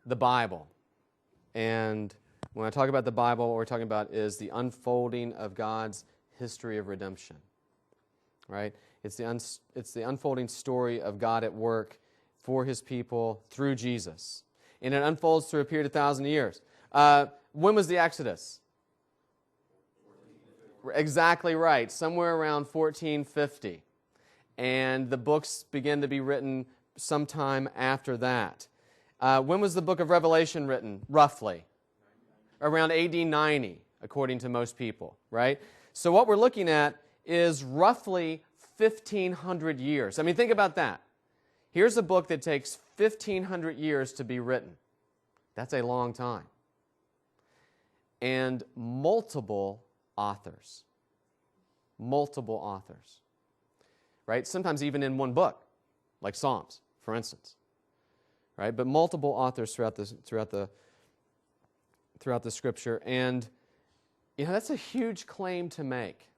the Bible. And when I talk about the Bible, what we're talking about is the unfolding of God's history of redemption. Right? It's the unfolding story of God at work for His people through Jesus. And it unfolds through a period of 1,000 years. When was the Exodus? Exactly right. Somewhere around 1450. And the books begin to be written sometime after that. When was the book of Revelation written, roughly? Around AD 90, according to most people, right? So what we're looking at is roughly 1,500 years. I mean, think about that. Here's a book that takes 1,500 years to be written. That's a long time. And multiple authors. Multiple authors. Right? Sometimes even in one book, like Psalms, for instance. Right? But multiple authors throughout the Scripture. And, you know, that's a huge claim to make.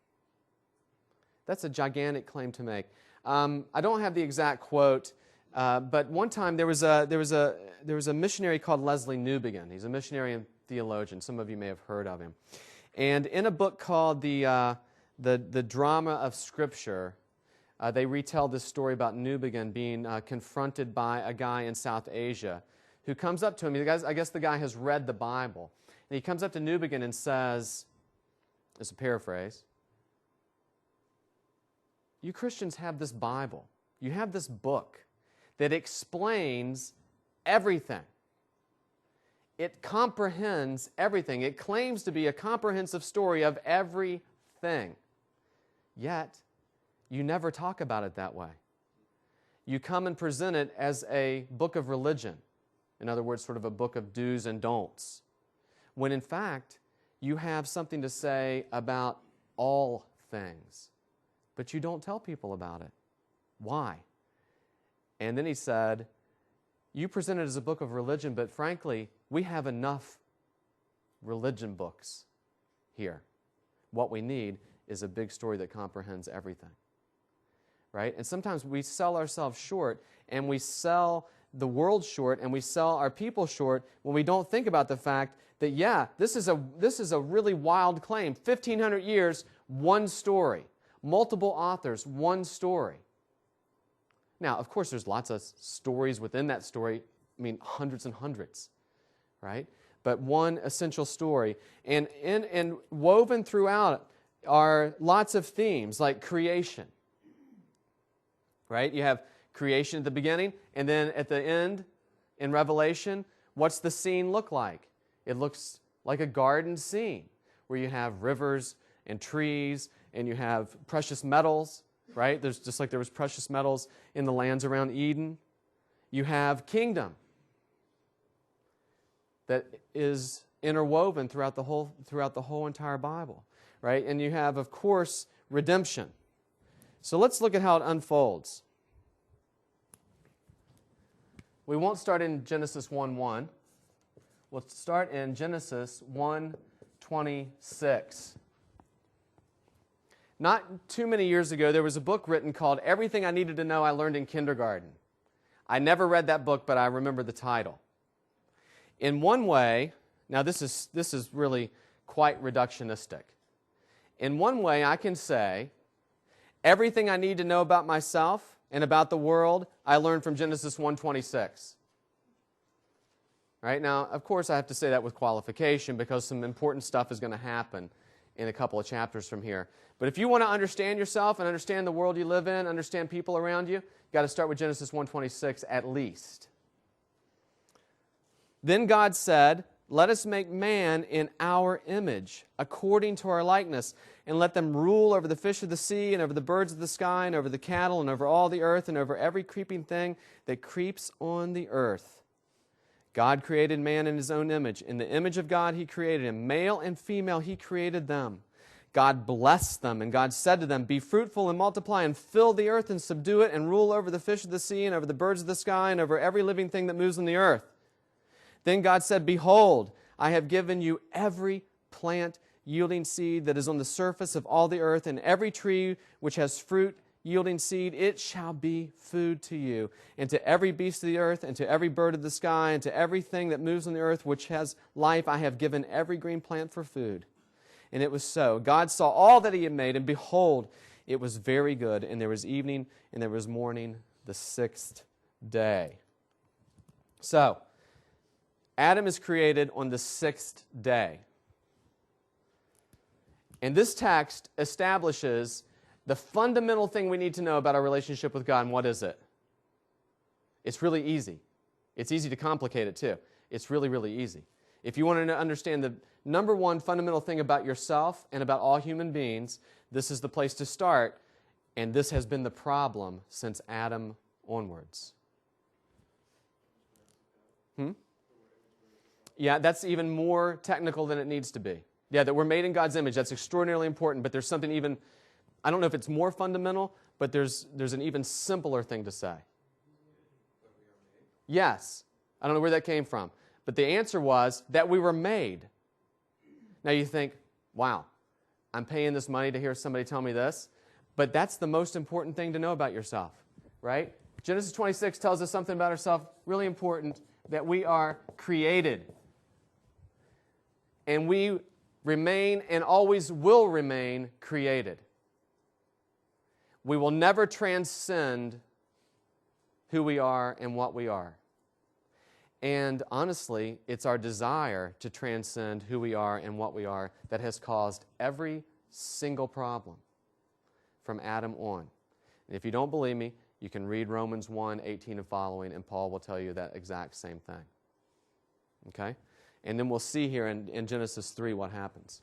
That's a gigantic claim to make. I don't have the exact quote, but one time there was a missionary called Leslie Newbigin. He's a missionary and theologian. Some of you may have heard of him. And in a book called the Drama of Scripture, they retell this story about Newbigin being confronted by a guy in South Asia who comes up to him. I guess the guy has read the Bible. And he comes up to Newbigin and says, it's a paraphrase, "You Christians have this Bible. You have this book that explains everything. It comprehends everything. It claims to be a comprehensive story of everything. Yet, you never talk about it that way. You come and present it as a book of religion. In other words, sort of a book of do's and don'ts. When in fact, you have something to say about all things. But you don't tell people about it. Why?" And then he said, "You present it as a book of religion, but frankly, we have enough religion books here. What we need is a big story that comprehends everything." Right? And sometimes we sell ourselves short, and we sell the world short, and we sell our people short when we don't think about the fact that, yeah, this is a really wild claim. 1,500 years, one story. Multiple authors, one story. Now, of course, there's lots of stories within that story. I mean, hundreds and hundreds, right? But one essential story. And woven throughout are lots of themes like creation, right? You have creation at the beginning, and then at the end, in Revelation, what's the scene look like? It looks like a garden scene where you have rivers and trees, and you have precious metals, right? There's just like there was precious metals in the lands around Eden. You have kingdom that is interwoven throughout the whole entire Bible, right? And you have, of course, redemption. So let's look at how it unfolds. We won't start in Genesis 1:1. We'll start in Genesis 1:26. Not too many years ago, there was a book written called Everything I Needed to Know I Learned in Kindergarten. I never read that book, but I remember the title. In one way, now this is really quite reductionistic. In one way, I can say, everything I need to know about myself and about the world, I learned from Genesis 1:26. Right? Now, of course, I have to say that with qualification because some important stuff is going to happen in a couple of chapters from here. But if you want to understand yourself and understand the world you live in, understand people around you, you've got to start with Genesis 1:26 at least. Then God said, "Let us make man in our image, according to our likeness, and let them rule over the fish of the sea, and over the birds of the sky, and over the cattle, and over all the earth, and over every creeping thing that creeps on the earth." God created man in His own image. In the image of God He created him. Male and female He created them. God blessed them, and God said to them, "Be fruitful and multiply, and fill the earth and subdue it, and rule over the fish of the sea, and over the birds of the sky, and over every living thing that moves on the earth." Then God said, "Behold, I have given you every plant yielding seed that is on the surface of all the earth, and every tree which has fruit yielding seed, it shall be food to you. And to every beast of the earth, and to every bird of the sky, and to everything that moves on the earth which has life, I have given every green plant for food. And it was so. God saw all that he had made, and behold, it was very good. And there was evening, and there was morning, the sixth day. So, Adam is created on the sixth day. And this text establishes the fundamental thing we need to know about our relationship with God. And what is it? It's really easy. It's easy to complicate it too. It's really, really easy. If you want to understand the number one fundamental thing about yourself and about all human beings, this is the place to start. And this has been the problem since Adam onwards. Yeah, that's even more technical than it needs to be. Yeah, that we're made in God's image. That's extraordinarily important, but there's something even, I don't know if it's more fundamental, but there's an even simpler thing to say. Yes. I don't know where that came from. But the answer was that we were made. Now you think, wow, I'm paying this money to hear somebody tell me this, but that's the most important thing to know about yourself, right? Genesis 26 tells us something about ourselves really important, that we are created. And we remain and always will remain created. We will never transcend who we are and what we are. And honestly, it's our desire to transcend who we are and what we are that has caused every single problem from Adam on. And if you don't believe me, you can read Romans 1:18 and following, and Paul will tell you that exact same thing. Okay? And then we'll see here in Genesis 3 what happens.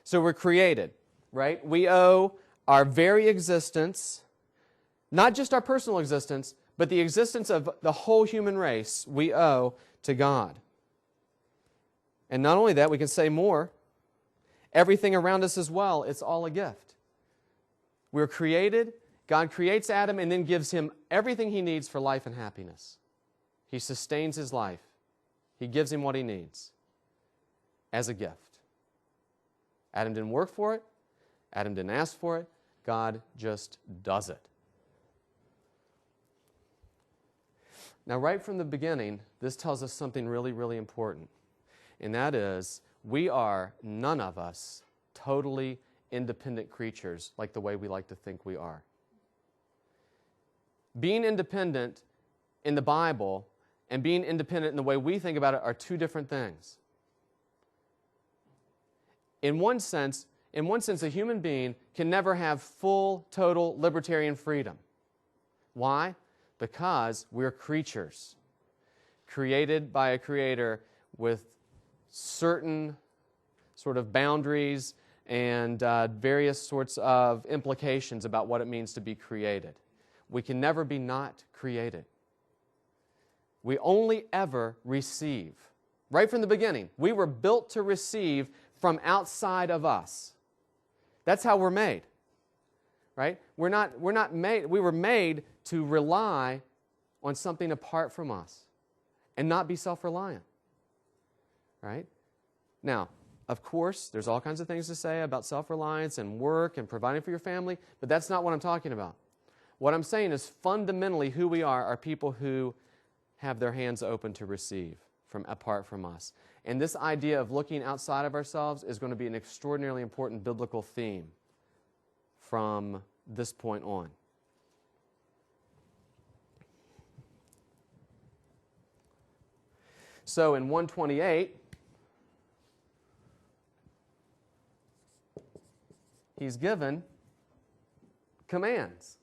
So we're created, right? We owe our very existence, not just our personal existence, but the existence of the whole human race, we owe to God. And not only that, we can say more. Everything around us as well, it's all a gift. We're created. God creates Adam and then gives him everything he needs for life and happiness. He sustains his life. He gives him what he needs as a gift. Adam didn't work for it. Adam didn't ask for it. God just does it. Now, right from the beginning, this tells us something really, really important. And that is, we are, none of us, totally independent creatures like the way we like to think we are. Being independent in the Bible and being independent in the way we think about it are two different things. In one sense, a human being can never have full, total libertarian freedom. Why? Because we're creatures created by a creator with certain sort of boundaries and various sorts of implications about what it means to be created. We can never be not created. We only ever receive. Right from the beginning, we were built to receive from outside of us. That's how we're made. Right? We're not made. We were made to rely on something apart from us and not be self-reliant. Right? Now, of course, there's all kinds of things to say about self-reliance and work and providing for your family, but that's not what I'm talking about. What I'm saying is fundamentally who we are people who have their hands open to receive from apart from us. And this idea of looking outside of ourselves is going to be an extraordinarily important biblical theme from this point on. So in 128, he's given commands.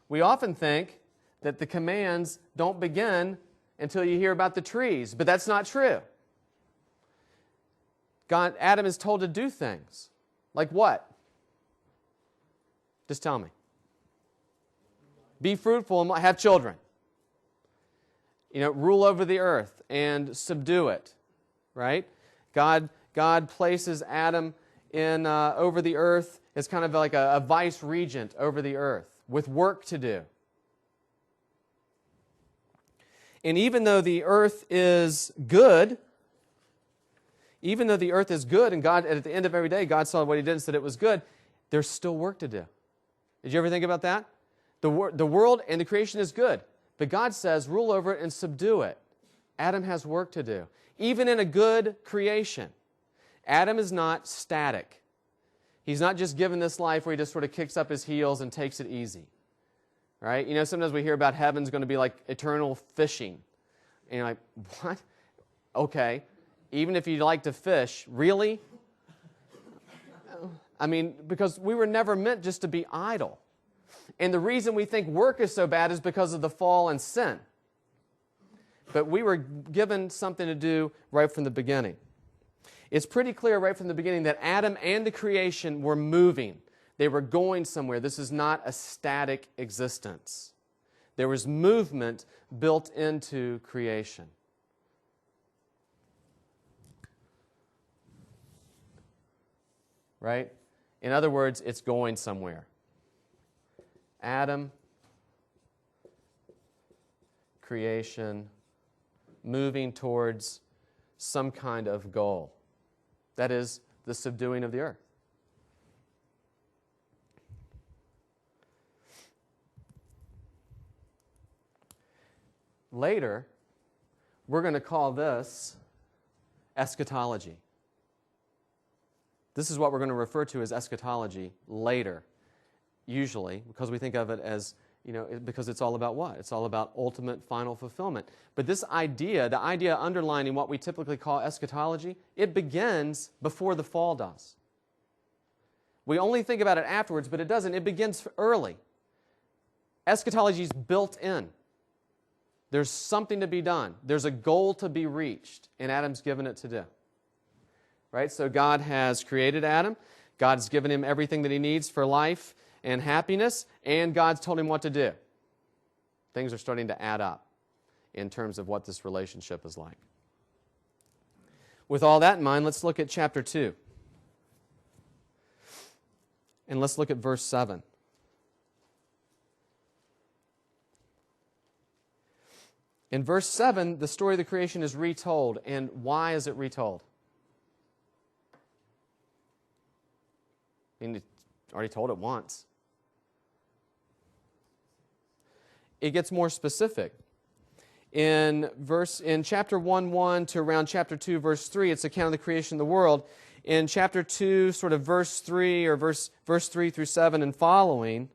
We often think that the commands don't begin until you hear about the trees, but that's not true. Adam is told to do things. Like what? Just tell me. Be fruitful and have children. Rule over the earth and subdue it. Right? God places Adam in over the earth as kind of like a vice regent over the earth with work to do. And even though the earth is good, and God, at the end of every day, God saw what he did and said it was good, there's still work to do. Did you ever think about that? The world and the creation is good, but God says, rule over it and subdue it. Adam has work to do. Even in a good creation, Adam is not static. He's not just given this life where he just sort of kicks up his heels and takes it easy. Right? You know, sometimes we hear about heaven's going to be like eternal fishing. And you're like, what? Okay. Even if you like to fish, really? I mean, because we were never meant just to be idle. And the reason we think work is so bad is because of the fall and sin. But we were given something to do right from the beginning. It's pretty clear right from the beginning that Adam and the creation were moving. They were going somewhere. This is not a static existence. There was movement built into creation. Right? In other words, it's going somewhere. Adam, creation, moving towards some kind of goal. That is the subduing of the earth. Later, we're going to call this eschatology. This is what we're going to refer to as eschatology later, usually, because we think of it as, you know, because it's all about what? It's all about ultimate final fulfillment. But this idea, the idea underlining what we typically call eschatology, it begins before the fall does. We only think about it afterwards, but it doesn't. It begins early. Eschatology is built in. There's something to be done. There's a goal to be reached, and Adam's given it to do. Right? So God has created Adam. God's given him everything that he needs for life and happiness, and God's told him what to do. Things are starting to add up in terms of what this relationship is like. With all that in mind, let's look at chapter 2. And let's look at verse 7. In verse 7, the story of the creation is retold. And why is it retold? I mean, it's already told it once. It gets more specific. In chapter 1:1 to around chapter 2, verse 3, it's account of the creation of the world. In chapter 2, sort of verse 3 or verse 3 through 7 and following,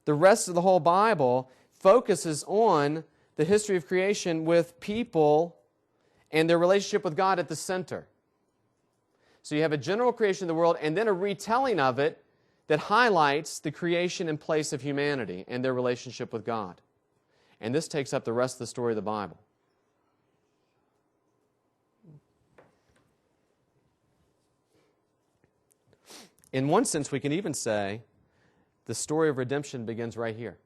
the rest of the whole Bible focuses on the history of creation with people and their relationship with God at the center. So you have a general creation of the world and then a retelling of it that highlights the creation and place of humanity and their relationship with God. And this takes up the rest of the story of the Bible. In one sense, we can even say the story of redemption begins right here.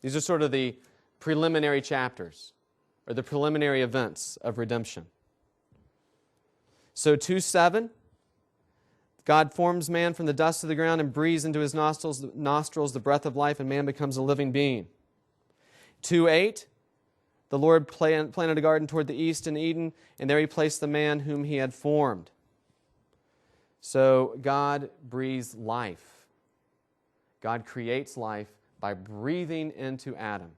These are sort of the preliminary chapters, or the preliminary events of redemption. So 2:7, God forms man from the dust of the ground and breathes into his nostrils the breath of life, and man becomes a living being. 2:8, the Lord planted a garden toward the east in Eden, and there he placed the man whom he had formed. So God breathes life. God creates life by breathing into Adam,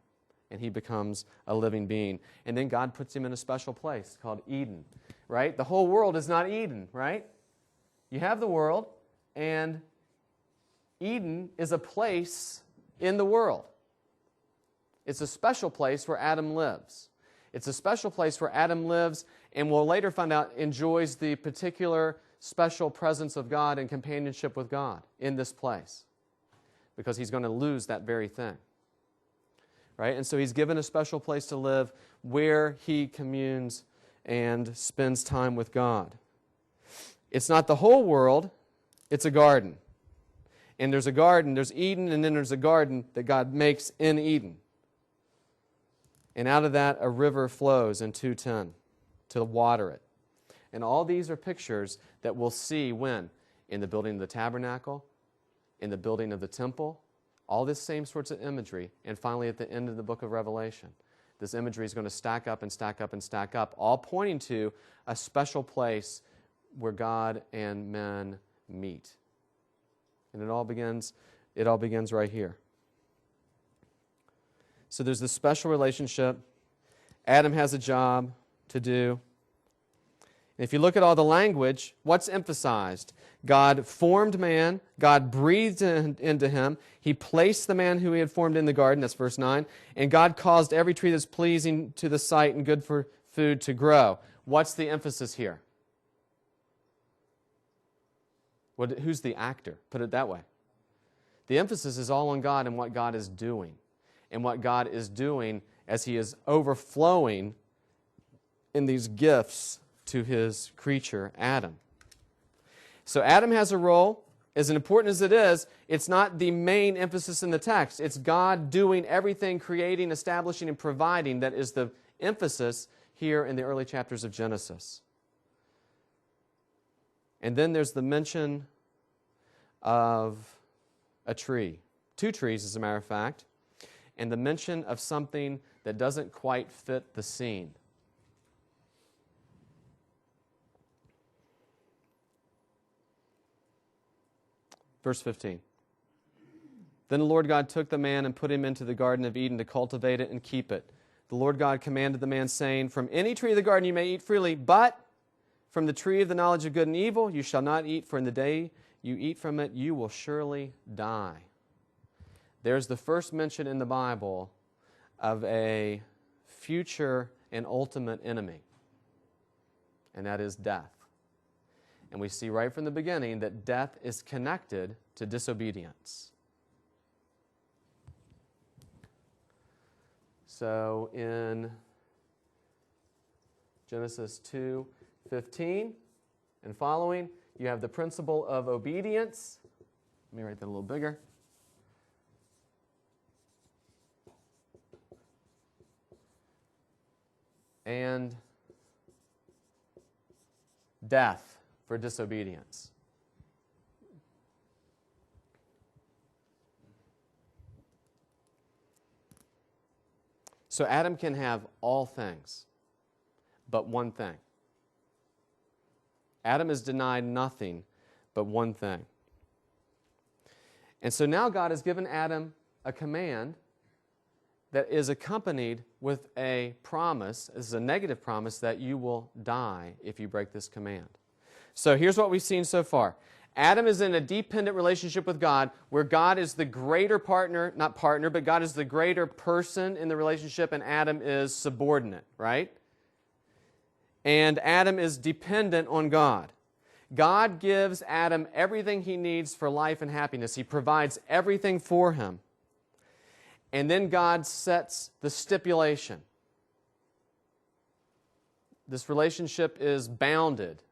and he becomes a living being. And then God puts him in a special place called Eden, right? The whole world is not Eden, right? You have the world, and Eden is a place in the world. It's a special place where Adam lives. It's a special place where Adam lives, and we'll later find out enjoys the particular special presence of God and companionship with God in this place, because he's going to lose that very thing. Right? And so he's given a special place to live where he communes and spends time with God. It's not the whole world, it's a garden. And there's a garden, there's Eden, and then there's a garden that God makes in Eden. And out of that, a river flows in 2:10 to water it. And all these are pictures that we'll see when? In the building of the tabernacle, in the building of the temple, all this same sorts of imagery, and finally at the end of the book of Revelation. This imagery is going to stack up and stack up and stack up, all pointing to a special place where God and men meet. And it all begins right here. So there's this special relationship. Adam has a job to do. And if you look at all the language, what's emphasized? God formed man. God breathed into him. He placed the man who he had formed in the garden. That's verse 9. And God caused every tree that's pleasing to the sight and good for food to grow. What's the emphasis here? Who's the actor? Put it that way. The emphasis is all on God and what God is doing. And what God is doing as he is overflowing in these gifts to his creature, Adam. So Adam has a role. As important as it is, it's not the main emphasis in the text. It's God doing everything, creating, establishing, and providing that is the emphasis here in the early chapters of Genesis. And then there's the mention of a tree. 2 trees, as a matter of fact. And the mention of something that doesn't quite fit the scene. Verse 15. Then the Lord God took the man and put him into the Garden of Eden to cultivate it and keep it. The Lord God commanded the man, saying, From any tree of the garden you may eat freely, but from the tree of the knowledge of good and evil you shall not eat, for in the day you eat from it you will surely die. There's the first mention in the Bible of a future and ultimate enemy, and that is death. And we see right from the beginning that death is connected to disobedience. So in Genesis 2:15 and following, you have the principle of obedience. Let me write that a little bigger. And death for disobedience. So Adam can have all things, but one thing. Adam is denied nothing but one thing. And so now God has given Adam a command that is accompanied with a promise. This is a negative promise that you will die if you break this command. So here's what we've seen so far. Adam is in a dependent relationship with God where God is the greater partner, not partner, but God is the greater person in the relationship and Adam is subordinate, right? And Adam is dependent on God. God gives Adam everything he needs for life and happiness. He provides everything for him. And then God sets the stipulation. This relationship is bounded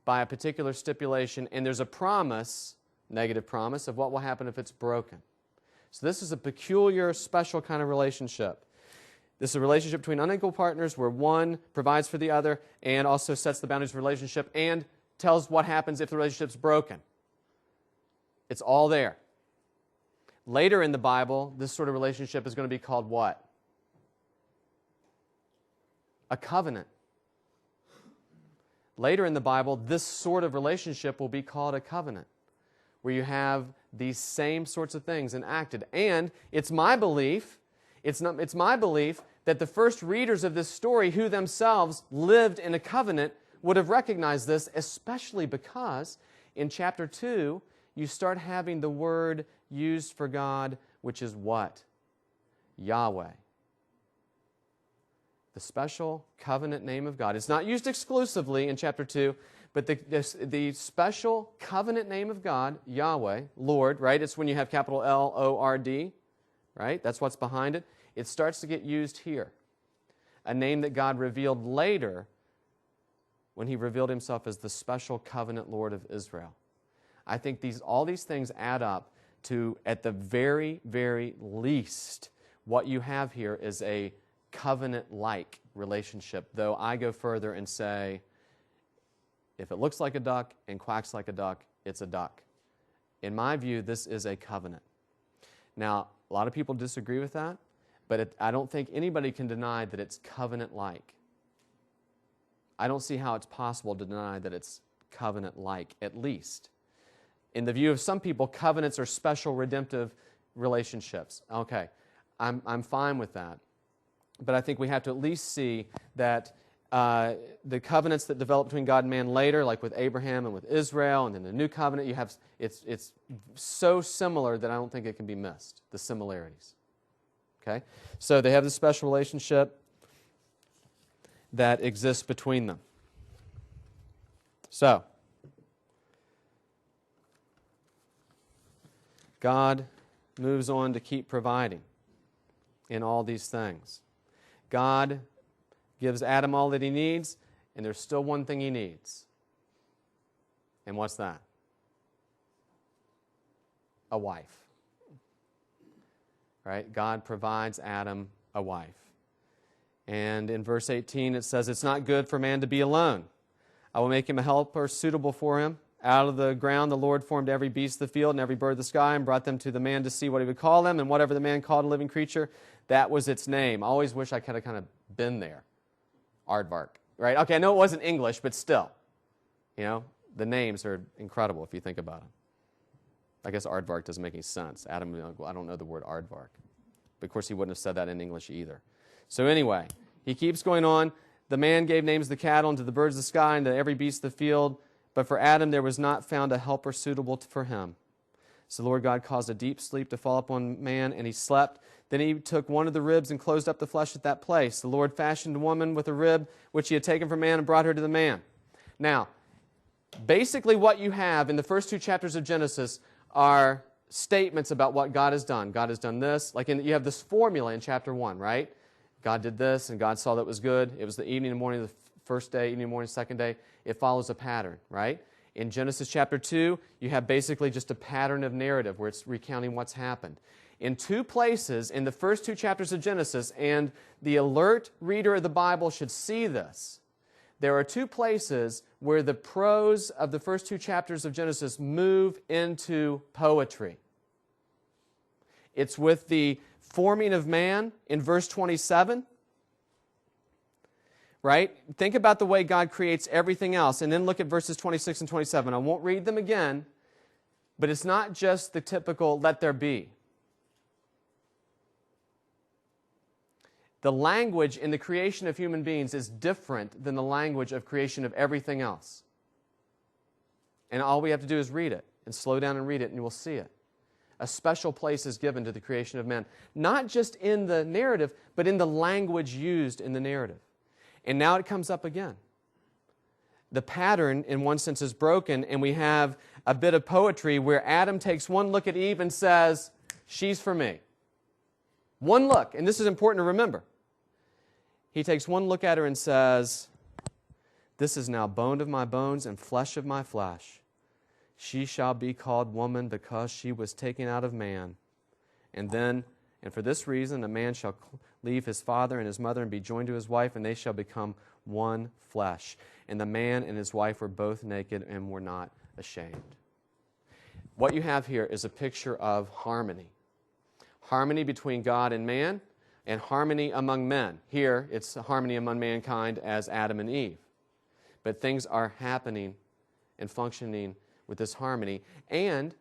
by a particular stipulation, and there's a promise, negative promise, of what will happen if it's broken. So this is a peculiar, special kind of relationship. This is a relationship between unequal partners where one provides for the other and also sets the boundaries of the relationship and tells what happens if the relationship's broken. It's all there. Later in the Bible, this sort of relationship is going to be called what? A covenant. Later in the Bible, this sort of relationship will be called a covenant, where you have these same sorts of things enacted. And it's my belief, it's my belief that the first readers of this story who themselves lived in a covenant would have recognized this, especially because in chapter 2, you start having the word used for God, which is what? Yahweh. The special covenant name of God. It's not used exclusively in chapter 2, but the special covenant name of God, Yahweh, Lord, right? It's when you have capital L-O-R-D, right? That's what's behind it. It starts to get used here. A name that God revealed later when He revealed Himself as the special covenant Lord of Israel. I think all these things add up to, at the very, very least, what you have here is a covenant-like relationship, though I go further and say, if it looks like a duck and quacks like a duck, it's a duck. In my view, this is a covenant. Now, a lot of people disagree with that, but I don't think anybody can deny that it's covenant-like. I don't see how it's possible to deny that it's covenant-like, at least. In the view of some people, covenants are special redemptive relationships. Okay, I'm fine with that. But I think we have to at least see that the covenants that develop between God and man later, like with Abraham and with Israel, and then the new covenant, it's so similar that I don't think it can be missed, the similarities. Okay? So they have this special relationship that exists between them. So, God moves on to keep providing in all these things. God gives Adam all that he needs, and there's still one thing he needs. And what's that? A wife. Right? God provides Adam a wife. And in verse 18 it says, "It's not good for man to be alone. I will make him a helper suitable for him. Out of the ground the Lord formed every beast of the field and every bird of the sky and brought them to the man to see what he would call them. And whatever the man called a living creature, that was its name." I always wish I could have kind of been there. Aardvark. Right? Okay, I know it wasn't English, but still. You know, the names are incredible if you think about them. I guess aardvark doesn't make any sense. Adam, I don't know the word aardvark. But of course he wouldn't have said that in English either. So anyway, he keeps going on. "The man gave names to the cattle and to the birds of the sky and to every beast of the field. But for Adam there was not found a helper suitable for him. So the Lord God caused a deep sleep to fall upon man, and he slept. Then he took one of the ribs and closed up the flesh at that place. The Lord fashioned a woman with a rib which he had taken from man and brought her to the man." Now, basically what you have in the first 2 chapters of Genesis are statements about what God has done. God has done this. You have this formula in chapter 1, right? God did this, and God saw that it was good. It was the evening and morning of the first day, evening and morning, second day. It follows a pattern, right? In Genesis chapter 2, you have basically just a pattern of narrative where it's recounting what's happened. In 2 places, in the first 2 chapters of Genesis, and the alert reader of the Bible should see this, there are 2 places where the prose of the first 2 chapters of Genesis move into poetry. It's with the forming of man in verse 27, right? Think about the way God creates everything else, and then look at verses 26 and 27. I won't read them again, but it's not just the typical "let there be." The language in the creation of human beings is different than the language of creation of everything else. And all we have to do is read it, and slow down and read it, and you will see it. A special place is given to the creation of man, not just in the narrative, but in the language used in the narrative. And now it comes up again. The pattern, in one sense, is broken, and we have a bit of poetry where Adam takes one look at Eve and says, "She's for me." One look, and this is important to remember. He takes one look at her and says, "This is now bone of my bones and flesh of my flesh. She shall be called woman because she was taken out of man. And for this reason, a man shall leave his father and his mother and be joined to his wife, and they shall become one flesh. And the man and his wife were both naked and were not ashamed." What you have here is a picture of harmony. Harmony between God and man, and harmony among men. Here, it's harmony among mankind as Adam and Eve. But things are happening and functioning with this harmony. And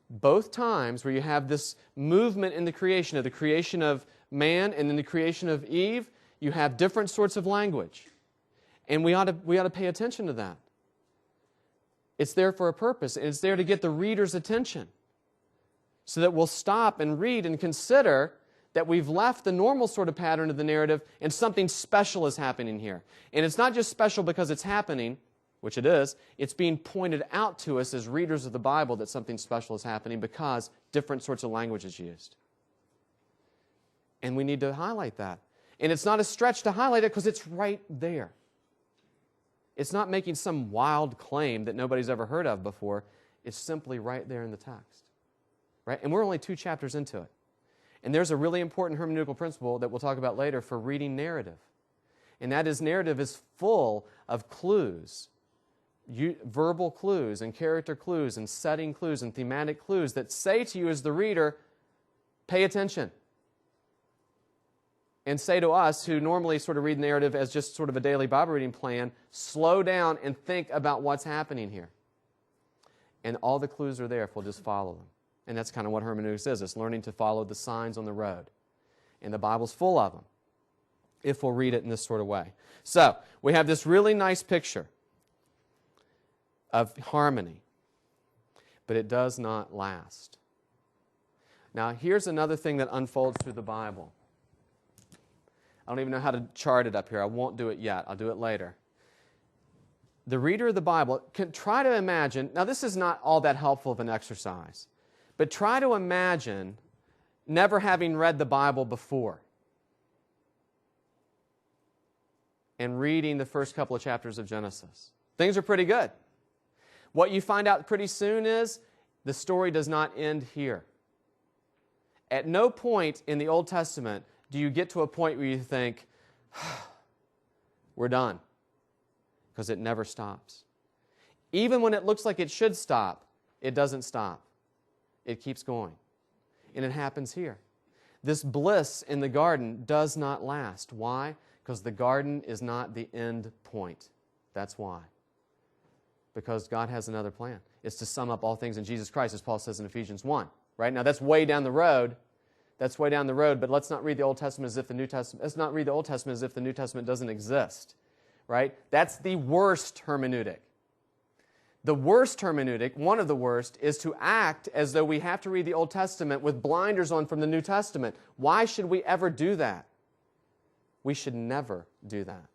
both times where you have this movement in the creation of man and then the creation of Eve, you have different sorts of language. And we ought to pay attention to that. It's there for a purpose, and it's there to get the reader's attention, so that we'll stop and read and consider that we've left the normal sort of pattern of the narrative and something special is happening here. And it's not just special because it's happening, which it is, it's being pointed out to us as readers of the Bible that something special is happening because different sorts of language is used. And we need to highlight that. And it's not a stretch to highlight it because it's right there. It's not making some wild claim that nobody's ever heard of before. It's simply right there in the text. Right? And we're only 2 chapters into it. And there's a really important hermeneutical principle that we'll talk about later for reading narrative. And that is, narrative is full of clues, verbal clues and character clues and setting clues and thematic clues that say to you as the reader, pay attention. and say to us who normally sort of read narrative as just sort of a daily Bible reading plan, slow down and think about what's happening here. And all the clues are there if we'll just follow them. And that's kind of what hermeneutics is. It's learning to follow the signs on the road. And the Bible's full of them if we'll read it in this sort of way. So, we have this really nice picture of harmony, but it does not last. Now, here's another thing that unfolds through the Bible. I don't even know how to chart it up here. I won't do it yet. I'll do it later. The reader of the Bible can try to imagine, now this is not all that helpful of an exercise, but try to imagine never having read the Bible before and reading the first couple of chapters of Genesis. Things are pretty good. What you find out pretty soon is the story does not end here. At no point in the Old Testament do you get to a point where you think, we're done, because it never stops. Even when it looks like it should stop, it doesn't stop. It keeps going. And it happens here. This bliss in the garden does not last. Why? Because the garden is not the end point. That's why. Because God has another plan. It's to sum up all things in Jesus Christ, as Paul says in Ephesians 1. Right? Now, that's way down the road. That's way down the road, but let's not read the Old Testament as if the New Testament, let's not read the Old Testament as if the New Testament doesn't exist. Right? That's the worst hermeneutic. The worst hermeneutic, one of the worst, is to act as though we have to read the Old Testament with blinders on from the New Testament. Why should we ever do that? We should never do that.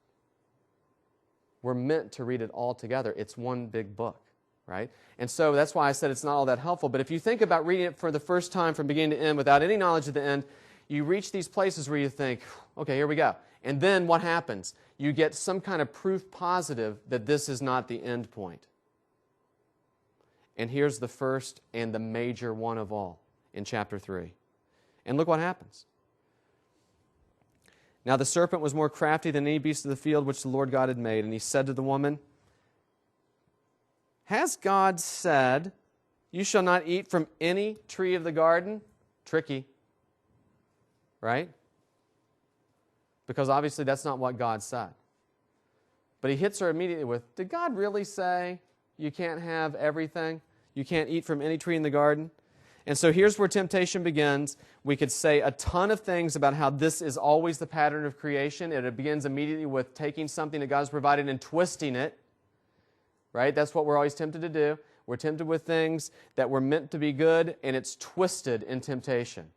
We're meant to read it all together. It's one big book, right? And so that's why I said it's not all that helpful. But if you think about reading it for the first time from beginning to end without any knowledge of the end, you reach these places where you think, okay, here we go. And then what happens? You get some kind of proof positive that this is not the end point. And here's the first and the major one of all in chapter 3. And look what happens. Now the serpent was more crafty than any beast of the field which the Lord God had made. And he said to the woman, has God said, you shall not eat from any tree of the garden? Tricky, right? Because obviously that's not what God said. But he hits her immediately with, did God really say you can't have everything? You can't eat from any tree in the garden? And so here's where temptation begins. We could say a ton of things about how this is always the pattern of creation. It begins immediately with taking something that God's provided and twisting it. Right? That's what we're always tempted to do. We're tempted with things that were meant to be good, and it's twisted in temptation.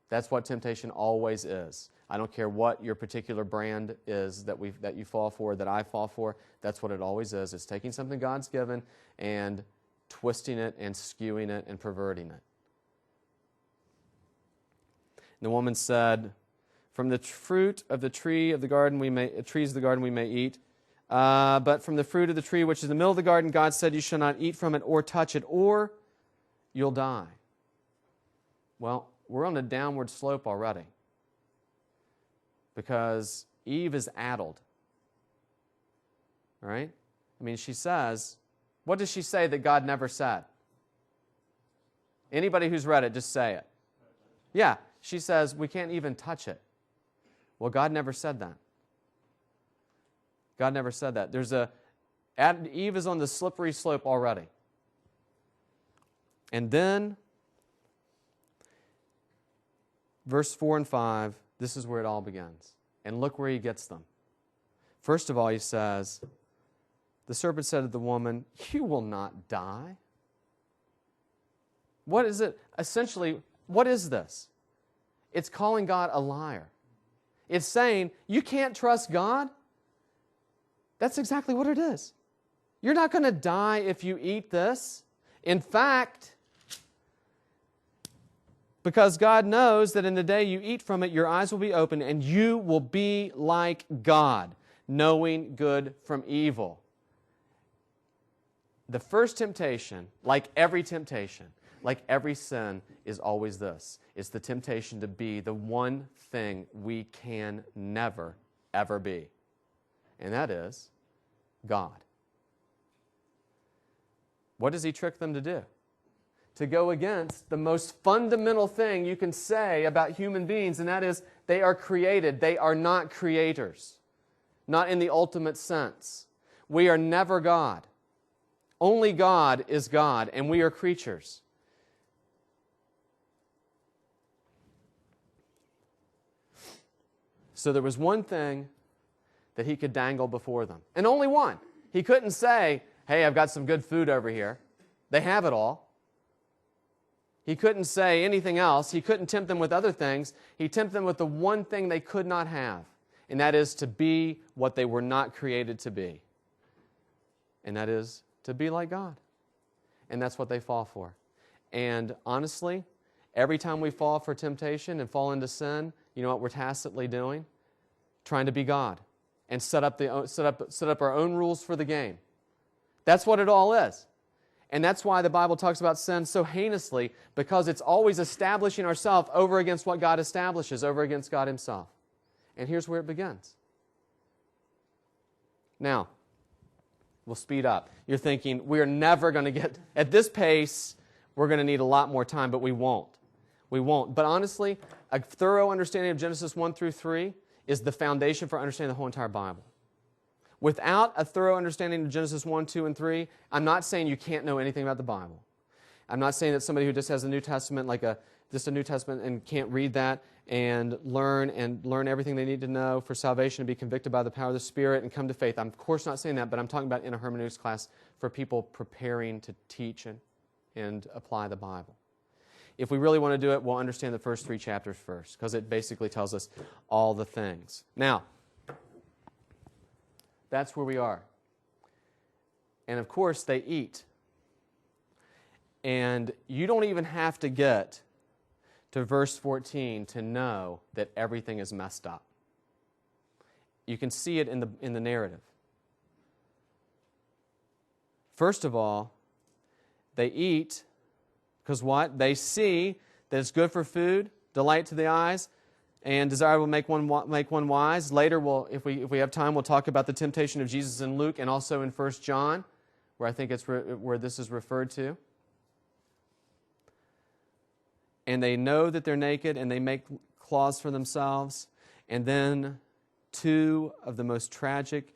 That's what temptation always is. I don't care what your particular brand is that you fall for, that I fall for. That's what it always is. It's taking something God's given and twisting it and skewing it and perverting it. And the woman said, from the fruit of the trees of the garden we may eat. But from the fruit of the tree which is in the middle of the garden, God said, you shall not eat from it or touch it, or you'll die. Well, we're on a downward slope already. Because Eve is addled. All right? I mean, she says, what does she say that God never said? Anybody who's read it, just say it. Yeah, she says, we can't even touch it. Well, God never said that. God never said that. Eve is on the slippery slope already. And then, verse 4 and 5, this is where it all begins. And look where he gets them. First of all, he says, the serpent said to the woman, you will not die. What is it? Essentially, what is this? It's calling God a liar. It's saying, you can't trust God? That's exactly what it is. You're not going to die if you eat this. In fact, because God knows that in the day you eat from it, your eyes will be opened and you will be like God, knowing good from evil. The first temptation, like every sin, is always this. It's the temptation to be the one thing we can never, ever be. And that is God. What does he trick them to do? to go against the most fundamental thing you can say about human beings, and that is they are created. They are not creators, not in the ultimate sense. We are never God. Only God is God, and we are creatures. So there was one thing that he could dangle before them, and only one. He couldn't say, hey, I've got some good food over here. They have it all. He couldn't say anything else. He couldn't tempt them with other things. He tempted them with the one thing they could not have, and that is to be what they were not created to be. And that is to be like God. And that's what they fall for. And honestly, every time we fall for temptation and fall into sin, you know what we're tacitly doing? Trying to be God and set up our own rules for the game. That's what it all is. And that's why the Bible talks about sin so heinously, because it's always establishing ourselves over against what God establishes, over against God Himself. And here's where it begins. Now, we'll speed up. You're thinking, we're never going to get, at this pace, we're going to need a lot more time, but we won't. We won't. But honestly, a thorough understanding of Genesis 1 through 3 is the foundation for understanding the whole entire Bible. Without a thorough understanding of Genesis 1, 2, and 3, I'm not saying you can't know anything about the Bible. I'm not saying that somebody who just has a New Testament, just a New Testament, and can't read that and learn everything they need to know for salvation and be convicted by the power of the Spirit and come to faith. I'm of course not saying that, but I'm talking about in a hermeneutics class for people preparing to teach and apply the Bible. If we really want to do it, we'll understand the first 3 chapters first, because it basically tells us all the things. Now, that's where we are. And of course, they eat. And you don't even have to get to verse 14 to know that everything is messed up. You can see it in the narrative. First of all, they eat because what? They see that it's good for food, delight to the eyes, and desirable make one wise. Later, if we have time, we'll talk about the temptation of Jesus in Luke and also in 1 John, where I think it's where this is referred to. And they know that they're naked, and they make cloths for themselves. And then 2 of the most tragic,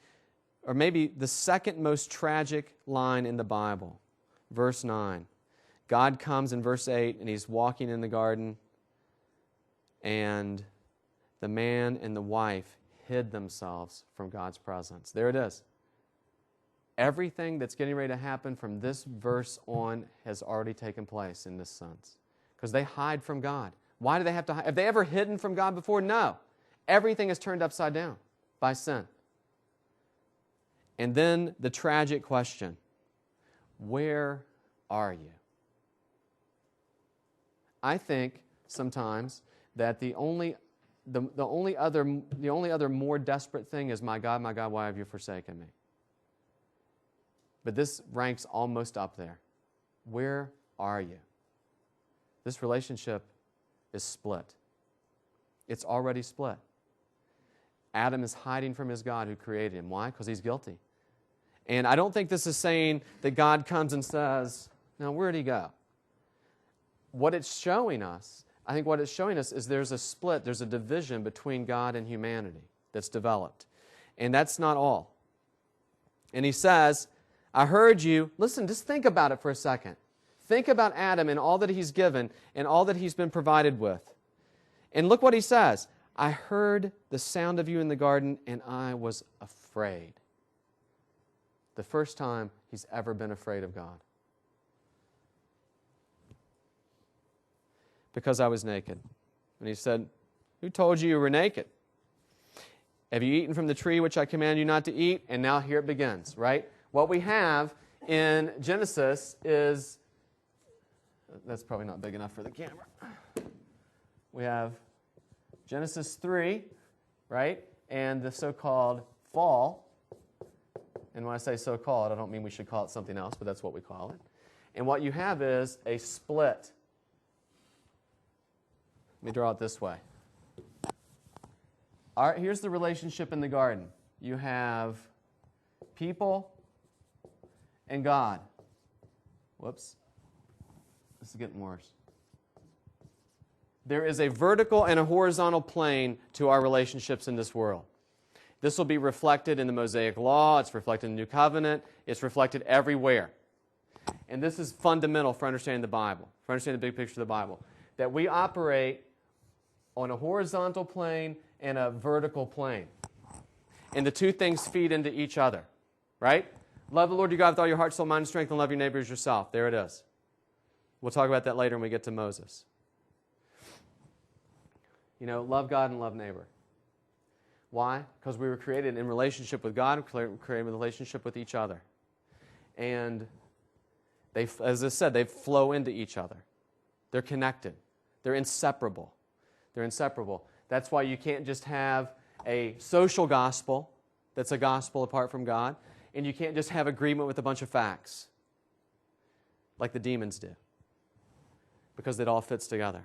or maybe the second most tragic line in the Bible, verse 9. God comes in verse 8, and He's walking in the garden, and the man and the wife hid themselves from God's presence. There it is. Everything that's getting ready to happen from this verse on has already taken place in this sense. Because they hide from God. Why do they have to hide? Have they ever hidden from God before? No. Everything is turned upside down by sin. And then the tragic question, where are you? I think sometimes that the only other more desperate thing is, my God, why have you forsaken me? But this ranks almost up there. Where are you? This relationship is split. It's already split. Adam is hiding from his God who created him. Why? Because he's guilty. And I don't think this is saying that God comes and says, now where'd he go? What it's showing us, I think what it's showing us is there's a split, there's a division between God and humanity that's developed. And that's not all. And he says, I heard you. Listen, just think about it for a second. Think about Adam and all that he's given and all that he's been provided with. And look what he says. I heard the sound of you in the garden, and I was afraid. The first time he's ever been afraid of God. Because I was naked. And he said, who told you you were naked? Have you eaten from the tree which I command you not to eat? And now here it begins, right? What we have in Genesis is, that's probably not big enough for the camera. We have Genesis 3, right? And the so-called fall. And when I say so-called, I don't mean we should call it something else, but that's what we call it. And what you have is a split. Let me draw it this way. All right, here's the relationship in the garden. You have people and God. Whoops. This is getting worse. There is a vertical and a horizontal plane to our relationships in this world. This will be reflected in the Mosaic Law. It's reflected in the New Covenant. It's reflected everywhere. And this is fundamental for understanding the Bible, for understanding the big picture of the Bible, that we operate on a horizontal plane and a vertical plane. And the two things feed into each other, right? Love the Lord your God with all your heart, soul, mind, and strength, and love your neighbor as yourself. There it is. We'll talk about that later when we get to Moses. You know, love God and love neighbor. Why? Because we were created in relationship with God, created in relationship with each other. And they, as I said, they flow into each other. They're connected. They're inseparable. They're inseparable. That's why you can't just have a social gospel that's a gospel apart from God, and you can't just have agreement with a bunch of facts like the demons do, because it all fits together.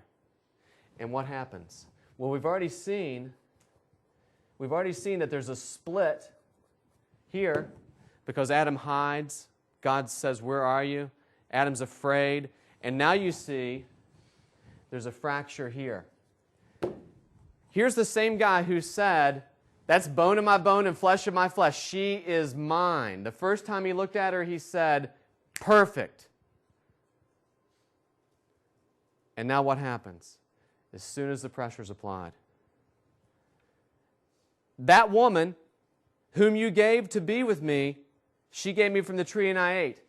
And what happens? Well, we've already seen that there's a split here because Adam hides. God says, "Where are you?" Adam's afraid. And now you see there's a fracture here. Here's the same guy who said, "That's bone of my bone and flesh of my flesh. She is mine." The first time he looked at her, he said, "Perfect." And now what happens? As soon as the pressure is applied, that woman whom you gave to be with me, she gave me from the tree and I ate.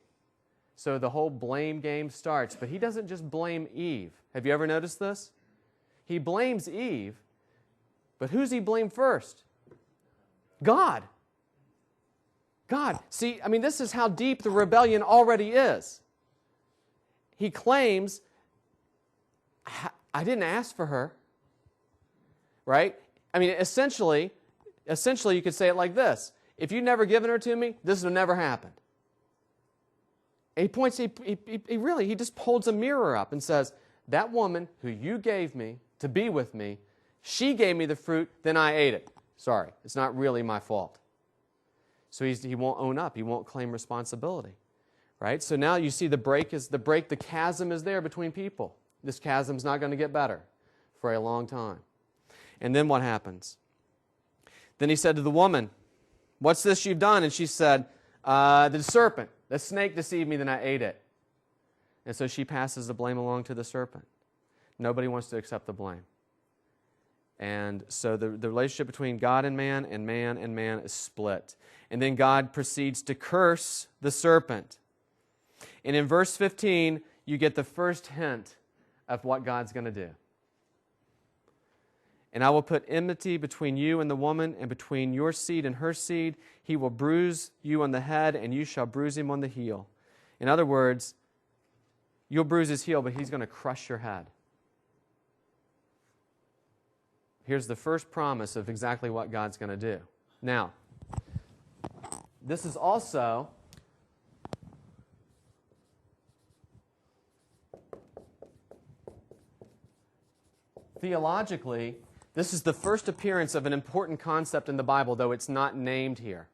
So the whole blame game starts. But he doesn't just blame Eve. Have you ever noticed this? He blames Eve, but who's he blamed first? God. God. See, I mean, this is how deep the rebellion already is. He claims, I didn't ask for her. Right? I mean, essentially, you could say it like this. If you'd never given her to me, this would have never happened. And he points, he just holds a mirror up and says, that woman who you gave me to be with me, she gave me the fruit, then I ate it. Sorry, it's not really my fault. So he won't own up. He won't claim responsibility. Right? So now you see the chasm is there between people. This chasm's not going to get better for a long time. And then what happens? Then he said to the woman, "What's this you've done?" And she said, "The serpent, the snake deceived me, then I ate it." And so she passes the blame along to the serpent. Nobody wants to accept the blame. And so the relationship between God and man is split. And then God proceeds to curse the serpent. And in verse 15, you get the first hint of what God's going to do. "And I will put enmity between you and the woman, and between your seed and her seed. He will bruise you on the head, and you shall bruise him on the heel." In other words, you'll bruise his heel, but he's going to crush your head. Here's the first promise of exactly what God's going to do. Now, this is also theologically, this is the first appearance of an important concept in the Bible, though it's not named here.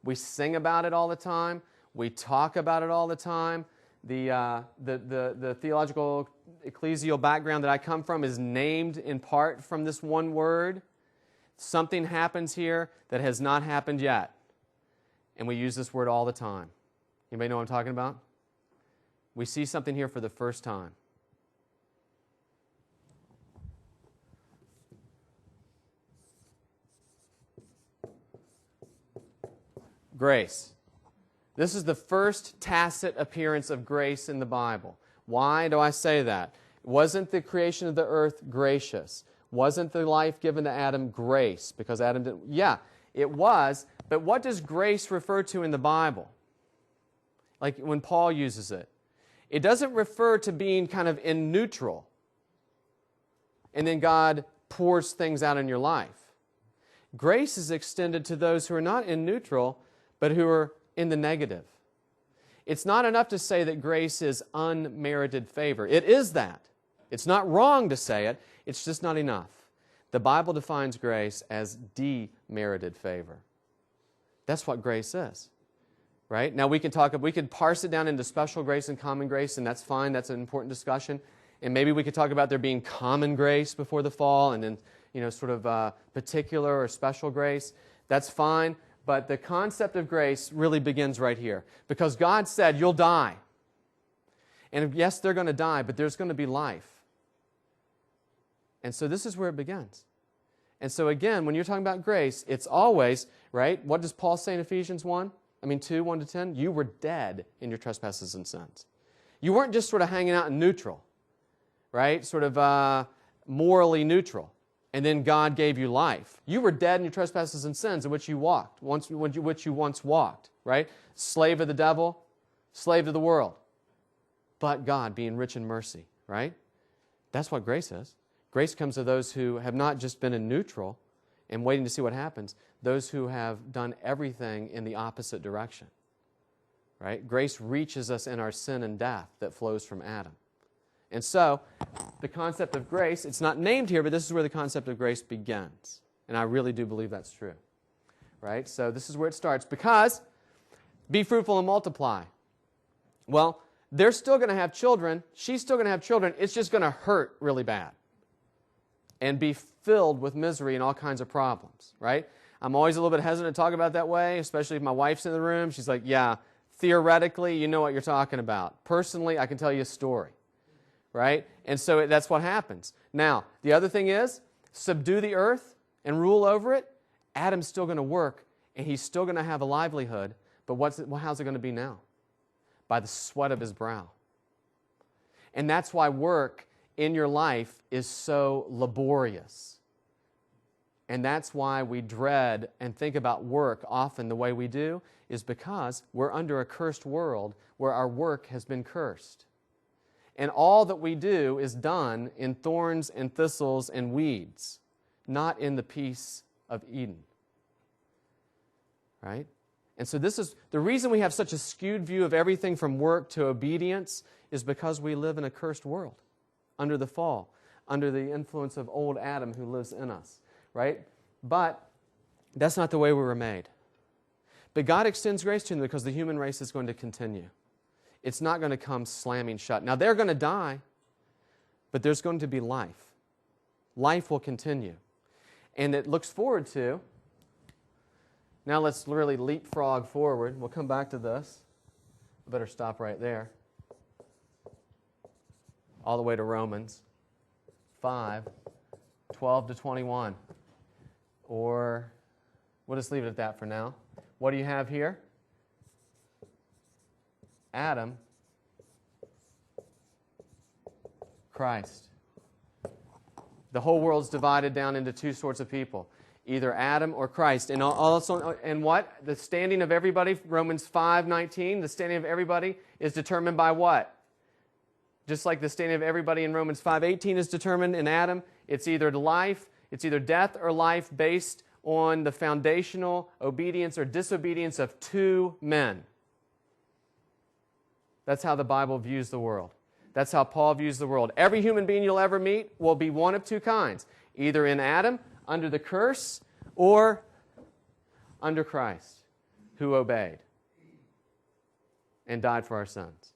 We sing about it all the time. We talk about it all the time. The theological ecclesial background that I come from is named in part from this one word. Something happens here that has not happened yet. And we use this word all the time. Anybody know what I'm talking about? We see something here for the first time. Grace. This is the first tacit appearance of grace in the Bible. Why do I say that? Wasn't the creation of the earth gracious? Wasn't the life given to Adam grace? Because Adam didn't... Yeah, it was. But what does grace refer to in the Bible? Like when Paul uses it. It doesn't refer to being kind of in neutral. And then God pours things out in your life. Grace is extended to those who are not in neutral, but who are in the negative. It's not enough to say that grace is unmerited favor. It is that. It's not wrong to say it. It's just not enough. The Bible defines grace as demerited favor. That's what grace is. Right? Now we can parse it down into special grace and common grace, and that's fine. That's an important discussion. And maybe we could talk about there being common grace before the fall, and then sort of particular or special grace. That's fine. But the concept of grace really begins right here, because God said you'll die. And yes, they're going to die, but there's going to be life. And so this is where it begins. And so again, when you're talking about grace, it's always, right? What does Paul say in Ephesians 2, 1-10? You were dead in your trespasses and sins. You weren't just sort of hanging out in neutral, right? Sort of morally neutral. And then God gave you life. You were dead in your trespasses and sins in which you walked, which you once walked, right? Slave of the devil, slave to the world. But God being rich in mercy, right? That's what grace is. Grace comes to those who have not just been in neutral and waiting to see what happens, those who have done everything in the opposite direction, right? Grace reaches us in our sin and death that flows from Adam. And so, the concept of grace, it's not named here, but this is where the concept of grace begins. And I really do believe that's true, right? So this is where it starts. Because, be fruitful and multiply. Well, they're still going to have children. She's still going to have children. It's just going to hurt really bad. And be filled with misery and all kinds of problems, right? I'm always a little bit hesitant to talk about it that way, especially if my wife's in the room. She's like, yeah, theoretically, you know what you're talking about. Personally, I can tell you a story, right? And so that's what happens. Now, the other thing is, subdue the earth and rule over it. Adam's still going to work, and he's still going to have a livelihood, but how's it going to be now? By the sweat of his brow. And that's why work in your life is so laborious. And that's why we dread and think about work often the way we do, is because we're under a cursed world where our work has been cursed. And all that we do is done in thorns and thistles and weeds, not in the peace of Eden. Right? And so this is the reason we have such a skewed view of everything from work to obedience, is because we live in a cursed world under the fall, under the influence of old Adam who lives in us, right? But that's not the way we were made. But God extends grace to them because the human race is going to continue. It's not going to come slamming shut. Now, they're going to die, but there's going to be life. Life will continue. And it looks forward to, now let's really leapfrog forward. We'll come back to this. I better stop right there. All the way to Romans 5, 12 to 21. Or we'll just leave it at that for now. What do you have here? Adam, Christ. The whole world's divided down into two sorts of people. Either Adam or Christ. And also, and what? The standing of everybody, Romans 5:19, the standing of everybody is determined by what? Just like the standing of everybody in Romans 5:18 is determined in Adam, it's either death or life based on the foundational obedience or disobedience of two men. That's how the Bible views the world. That's how Paul views the world. Every human being you'll ever meet will be one of two kinds. Either in Adam, under the curse, or under Christ, who obeyed and died for our sins.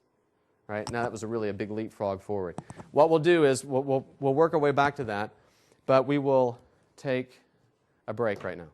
Right? Now that was really a big leapfrog forward. What we'll do is we'll work our way back to that, but we will take a break right now.